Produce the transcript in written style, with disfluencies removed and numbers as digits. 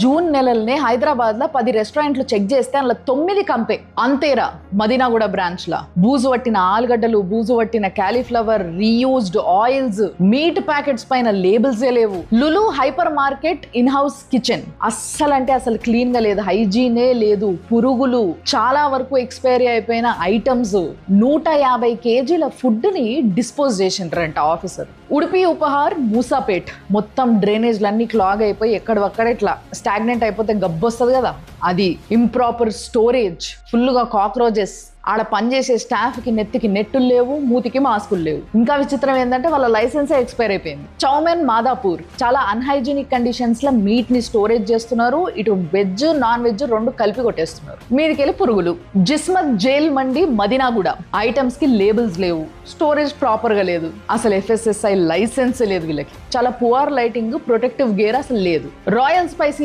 June నెలలనే Hyderabad లో 10 రెస్టారెంట్లు check చేస్తే అందులో 9 కంపే. అంతేరా మదీనాగూడ బ్రాంచ్ లా బూజు పట్టిన ఆలుగడ్డలు, బూజు పట్టిన cauliflower, reused oils, meet packets పైన లేబుల్స్ లేవు. Lulu hyper market in house kitchen అస్సలు క్లీన్ గా లేదు, హైజీనే లేదు, పురుగులు, చాలా వరకు ఎక్స్పైరీ అయిపోయిన ఐటమ్స్. 150 కేజీల ఫుడ్ ని డిస్పోజ్ చేసిండ్రంట ఆఫీసర్. ఉడిపి ఉపహార్ మూసాపేట్ మొత్తం డ్రైనేజ్లన్నీ క్లాగ్ అయిపోయి ఎక్కడొక్కడ ఇట్లా స్టాగ్నెంట్ అయిపోతే గబ్బొస్తుంది కదా, అది. ఇంప్రాపర్ స్టోరేజ్, ఫుల్గా కాక్రోచెస్. ఆడ పనిచేసే స్టాఫ్ కి నెత్తికి నెట్టులు లేవు, మూతికి మాస్కులు లేవు. ఇంకా విచిత్రం ఏంటంటే వాళ్ళ లైసెన్సే ఎక్స్పైర్ అయిపోయింది. చౌమెన్ మాదాపూర్ చాలా అన్హైజీనిక్ కండిషన్స్ లో మీట్ ని స్టోరేజ్ చేస్తున్నారు. ఇటు వెజ్ నాన్ వెజ్ రెండు కలిపి కొట్టేస్తున్నారు. మీదికెళ్ళి పురుగులు. జిస్మత్ జైల్ మండి మదీనాగూడ ఐటమ్స్ కి లేబుల్స్ లేవు, స్టోరేజ్ ప్రాపర్ గా లేదు, అసలు FSSAI లైసెన్స్ లేదు వీళ్ళకి. చాలా పువర్ లైటింగ్, ప్రొటెక్టివ్ గేర్ అసలు లేదు. Royal spicy